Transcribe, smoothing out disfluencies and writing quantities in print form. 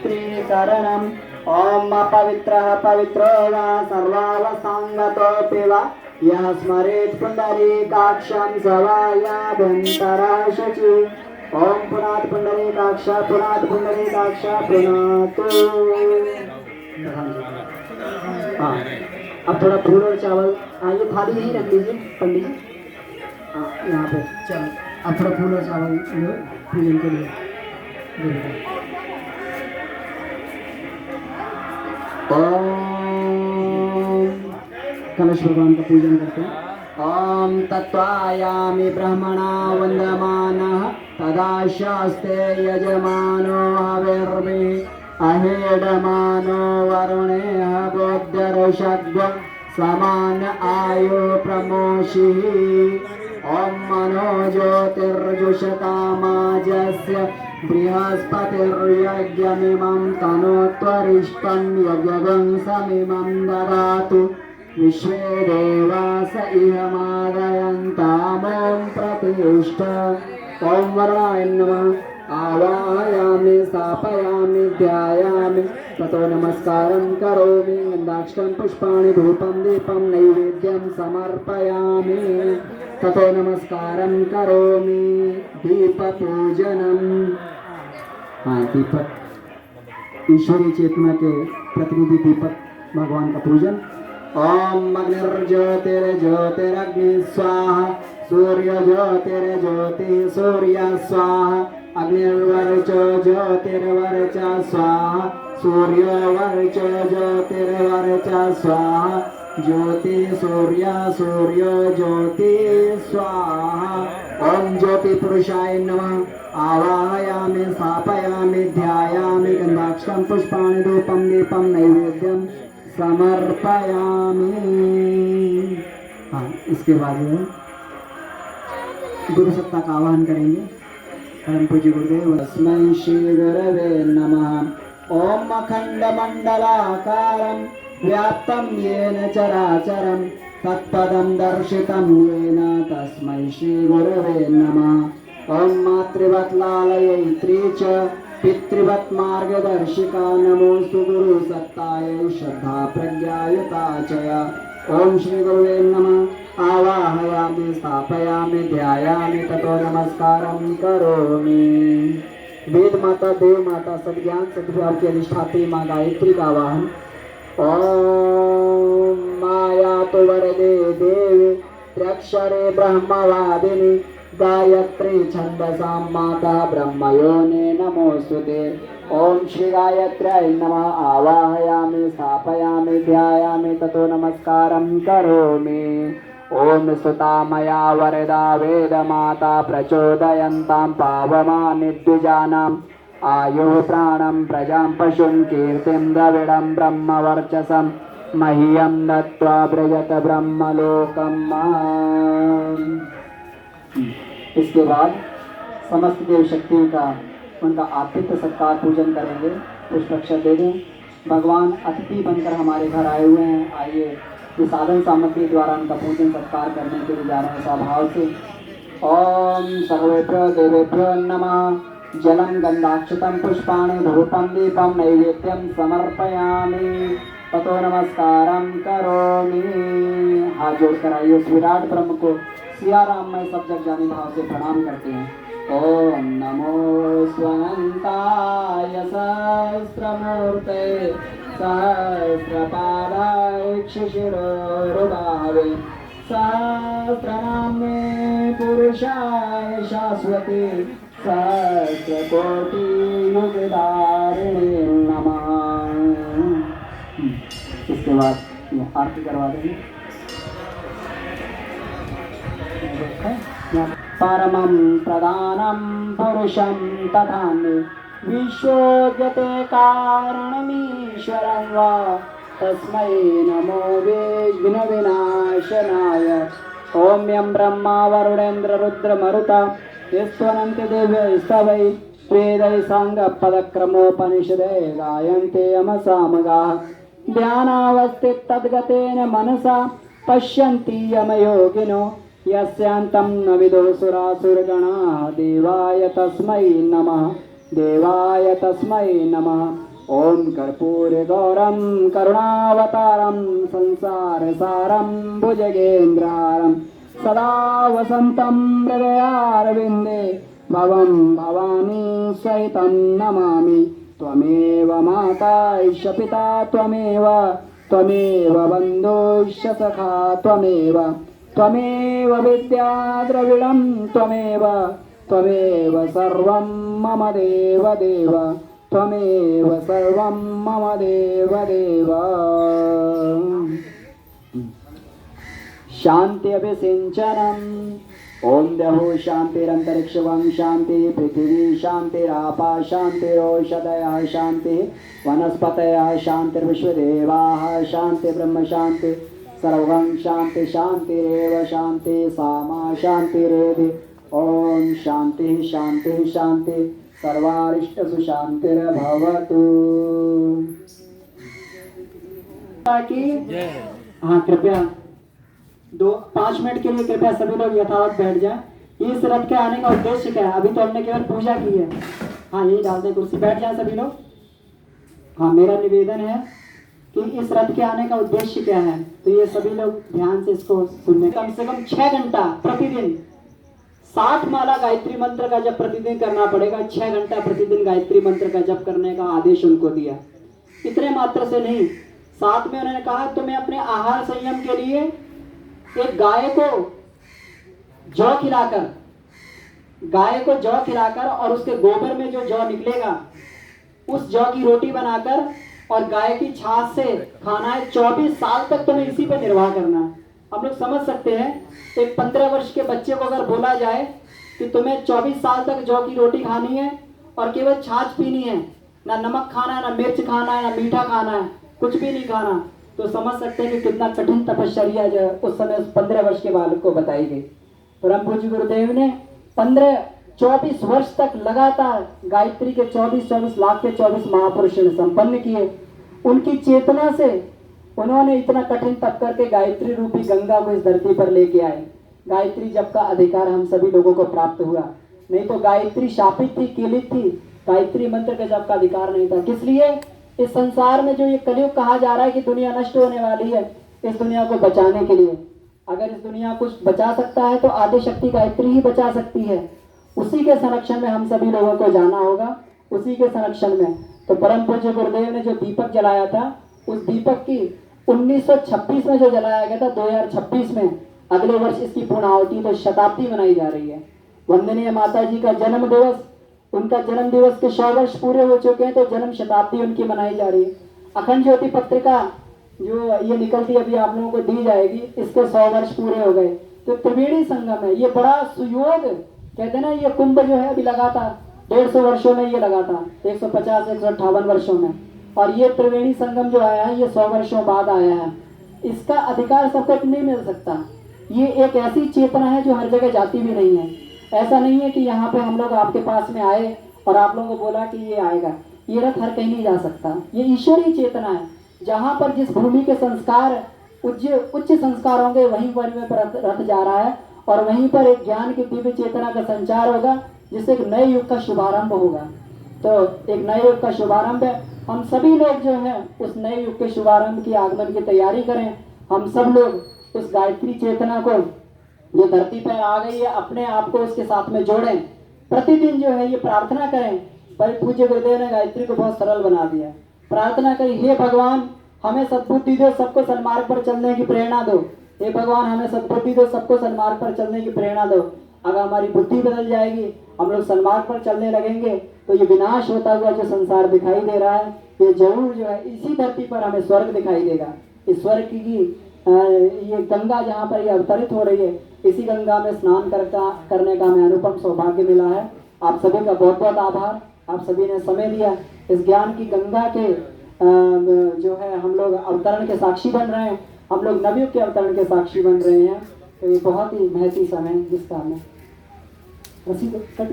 मैत्रीकरणम् ॐ अपवित्रः पवित्रो वा सर्वावसाङ्गतोऽपि वा यः स्मरेत् पुण्डरीकाक्षं स वा याभ्यन्तरः शुचिः ॐ पुनात् पुण्डरीकाक्ष पुनात् पुण्डरीकाक्ष पुनातु। हाँ, अब थोड़ा फूल और चावल ये थाली यहीं रख लीजिए पंडित जी। हाँ यहाँ पे चलो अब थोड़ा फूल और चावल पूजन के लिए। ओम कलश भगवान का पूजन करते हैं। ओम तत्वायामि ब्रह्मणा वन्दमानः तदा शास्ते यजमानो हविर्भिः अहेडमानो वरुणेः बोध्यर्षद्व समान आयु प्रमोषिः ॐ मनो ज्योतिर्जुषतामाजस्य बृहस्पतिर्यज्ञमिमं तनोत्वरिष्टं यज्ञवंशमिमं ददातु विश्वे देवास इहमादयन्तामों प्रतिष्ठ। ॐ वरुणाय नमः आवाहयामि स्थापयामि ध्यायामि ततो नमस्कारं करोमि गन्धाक्षतं पुष्पाणि धूपं दीपं नैवेद्यं समर्पयामि ततो नमस्कारं करोमि दीपपूजनम्। हाँ दीपक ईश्वरीय चेतना के प्रतिनिधि दीपक भगवान का पूजन। ओम अग्निर्ज्योतिर्ज्योतिरग्नि स्वाहा सूर्य ज्योतिर्ज्योति सूर्य स्वाहा अग्निर्वर्च ज्योतिर्वर्च स्वाहा सूर्योवर्च ज्योतिर्वर्च स्वाहा ज्योति सूर्य सूर्य ज्योति स्वाहा। ओम ज्योति पुरुषाय नमः आवाहयामि स्थापयामि ध्यायामि गन्धाक्षतं पुष्पाणि धूपं दीपं नैवेद्यं समर्पयामि। हाँ इसके बाद गुरु सत्ता का आवाहन करेंगे। परम पूज्य गुरुदेव तस्मै श्री गुरवे नमः। ओम अखंडमंडलाकारं व्याप्तं येन चराचरं तत्पदं दर्शितं येन तस्मै श्री गुरवे नमः। ओम मातृवत् लालयित्री च पितृवत् मार्गदर्शिका नमोस्तु गुरु सत्तायै श्रद्धा प्रज्ञायता च। ओम श्री गुरुवे नमः आवाहयामि स्थापयामि ध्यायामि ततो नमस्कारं करोमि। वेद माता देव माता सद्ज्ञान सद्भाव की अधिष्ठात्री माँ गायत्री का आवाहन। ओम माया तो वरदे देवी त्र्यक्षरे ब्रह्मवादिनी गायत्री छंदसां माता ब्रह्मयोने नमोस्तुते। ओम श्री गायत्र्याय नमः आवाहयामि स्थापयामि ध्यायामि ततो नमस्कारं करोमि। ओम सुता मया वरदा वेद माता प्रचोदयन्तां पावमानि द्विजानाम् आयुः प्राणं प्रजां पशुं कीर्तिं द्रविडं ब्रह्मवर्चसं मह्यं दत्त्वा व्रजत ब्रह्मलोकं माम्। इसके बाद समस्त देव शक्तियों का उनका आतिथ्य सत्कार पूजन करेंगे। पुष्पाक्षर दे दें। भगवान अतिथि बनकर हमारे घर आए हुए हैं। आइए इस साधन सामग्री द्वारा उनका पूजन सत्कार करने के लिए जा रहे हैं स्वभाव से। ओम सर्वेभ्यो देवेभ्यो नमः। जलं गन्धाक्षतं पुष्पाणि धूपं दीपं नैवेद्यं समर्पयामि ततो नमस्कारं करोमि। हाथ जोड़कर आइए उस विराट ब्रह्म को सिया राम में सब जग जानी भाव से प्रणाम करते हैं। ओम नमो स्वनंताय सहस्रमूर्ते सहस्रपादाय शिशिरोरुभावे सहस्रनाम्ने पुरुषाय शाश्वते सहस्रकोटि युगधारिणे नमः। इसके बाद आरती करवा देंगे। परमं प्रधानं पुरुषं तथान्य विश्वोद्यते कारणमीश्वरं वा तस्मै नमो विघ्नविनाशनाय। ओम यं ब्रह्मा वरुणेन्द्र रुद्र मरुता यस्वनन्ति दिव्यैस्तवै वेदै साङ्गपदक्रमोपनिषदे गायन्ते यमसामगाः ध्यानावस्थितद्गतेन मनसा पश्यन्ति यमयोगिनो यस्यान्तं न विदुसुरासुरगणा। देवाय तस्मै नमः देवाय तस्मै नमः। ॐ कर्पूरगौरं करुणावतारं संसारसारं भुजगेन्द्रहारं सदा वसन्तं हृदयारविन्दे भवं भवानी सहितं नमामि। त्वमेव माता च पिता त्वमेव बन्धुश्च सखा त्वमेव विद्या द्रविणं त्वमेव सर्वं मम देव त्वमेव सर्वं मम देव। शान्ति अभिसिञ्चनम्। ॐ द्यौः शान्तिरन्तरिक्षं शान्ति पृथिवी शान्तिरापा शान्तिरोषधयः शान्ति वनस्पतयः शान्तिर्विश्वदेवाः शान्ति ब्रह्म शान्ति सर्वं शान्ति शान्तिरेव शान्ति सामा शान्तिरेधि। ॐ शान्तिः शान्तिः शान्ति सर्वारिष्टसु शान्तिर्भवतु। हाँ कृपया 5 मिनट के लिए कृपया सभी लोग यथावत बैठ जाएं। इस रथ के आने का उद्देश्य क्या है? अभी तो हमने केवल पूजा की है। हाँ यही डाल दे कुर्सी, बैठ जाएं सभी लोग। हाँ मेरा निवेदन है कि इस रथ के आने का उद्देश्य क्या है, तो ये सभी लोग ध्यान से इसको सुनने। कम से कम 6 घंटा प्रतिदिन 60 माला गायत्री मंत्र का जप प्रतिदिन करना पड़ेगा। 6 घंटा प्रतिदिन गायत्री मंत्र का जप करने का आदेश उनको दिया। इतने मात्र से नहीं, साथ में उन्होंने कहा तुम्हें अपने आहार संयम के लिए एक गाय को जौ खिलाकर और उसके गोबर में जो जौ निकलेगा उस जौ की रोटी बनाकर और गाय की छाछ से खाना है। 24 साल तक तुम्हें इसी पर निर्वाह करना है। हम लोग समझ सकते हैं, एक 15 वर्ष के बच्चे को अगर बोला जाए कि तुम्हें 24 साल तक जौ की रोटी खानी है और केवल छाछ पीनी है, ना नमक खाना है, ना मिर्च खाना है, ना मीठा खाना है, कुछ भी नहीं खाना, तो समझ सकते हैं कि कितना कठिन तपस्या जो उस समय उस 15 वर्ष के बालक को बताई गई। परम पूज्य गुरुदेव ने 24 वर्ष तक लगातार गायत्री के 24 लाख के 24 महापुरुषों ने संपन्न किए। उनकी चेतना से उन्होंने इतना कठिन तप करके गायत्री रूपी गंगा को इस धरती पर लेके आए। गायत्री जप का अधिकार हम सभी लोगों को प्राप्त हुआ, नहीं तो गायत्री शापित थी, कीलित थी। गायत्री मंत्र का जप का अधिकार नहीं था। किस लिए? इस संसार में जो ये कलयुग कहा जा रहा है कि दुनिया नष्ट होने वाली है, इस दुनिया को बचाने के लिए। अगर इस दुनिया को बचा सकता है तो आदि शक्ति गायत्री ही बचा सकती है। उसी के संरक्षण में हम सभी लोगों को जाना होगा, उसी के संरक्षण में। तो परम पूज्य गुरुदेव ने जो दीपक जलाया था, उस दीपक की 1926 में जो जलाया गया था, 2026 में अगले वर्ष इसकी पूर्णाहुति तो शताब्दी मनाई जा रही है। वंदनीय माता जी का जन्म दिवस, उनका जन्म दिवस के 100 वर्ष पूरे हो चुके हैं, तो जन्म शताब्दी उनकी मनाई जा रही है। अखंड ज्योति पत्रिका जो ये निकलती अभी आप लोगों को दी जाएगी, इसके 100 वर्ष पूरे हो गए। तो त्रिवेणी संगम है, ये बड़ा सुयोग, कहते हैं ना, ये कुंभ जो है अभी लगातार 150 वर्षों में ये लगा था, 150-158 वर्षों में, और ये त्रिवेणी संगम जो आया है ये 100 वर्षों बाद आया है। इसका अधिकार सबको नहीं मिल सकता। ये एक ऐसी चेतना है जो हर जगह जाती भी नहीं है। ऐसा नहीं है कि यहाँ पे हम लोग आपके पास में आए और आप लोगों को बोला कि ये आएगा। ये रथ हर कहीं नहीं जा सकता। ये ईश्वरीय चेतना है। जहाँ पर जिस भूमि के संस्कार उच्च संस्कार होंगे, वहीं पर रथ जा रहा है, और वहीं पर एक ज्ञान की दिव्य चेतना का संचार होगा, जिससे एक नए युग का शुभारंभ होगा। तो एक नए युग का शुभारंभ है। हम सभी लोग जो है उस नए युग के शुभारंभ की आगमन की तैयारी करें। हम सब लोग उस गायत्री चेतना को जो धरती पर आ गई है, अपने आप को उसके साथ में जोड़ें। प्रतिदिन जो है ये प्रार्थना करें। पर पूज्य गुरुदेव ने गायत्री को बहुत सरल बना दिया। प्रार्थना करें, हे भगवान हमें सद्बुद्धि दो, सबको सन्मार्ग पर चलने की प्रेरणा दो। हे भगवान हमें सद्बुद्धि दो, सबको सन्मार्ग पर चलने की प्रेरणा दो। अगर हमारी बुद्धि बदल जाएगी, हम लोग सन्मार्ग पर चलने लगेंगे, तो ये विनाश होता हुआ जो संसार दिखाई दे रहा है, ये जरूर जो है इसी धरती पर हमें स्वर्ग दिखाई देगा। इस स्वर्ग की ये गंगा जहाँ पर ये अवतरित हो रही है, इसी गंगा में स्नान करने का हमें अनुपम सौभाग्य मिला है। आप सभी का बहुत बहुत आभार। आप सभी ने समय दिया। इस ज्ञान की गंगा के जो है हम लोग अवतरण के साक्षी बन रहे हैं। हम लोग नवयुग के अवतरण के साक्षी बन रहे हैं। तो ये बहुत ही महती समय जिसका हमें रसीद कट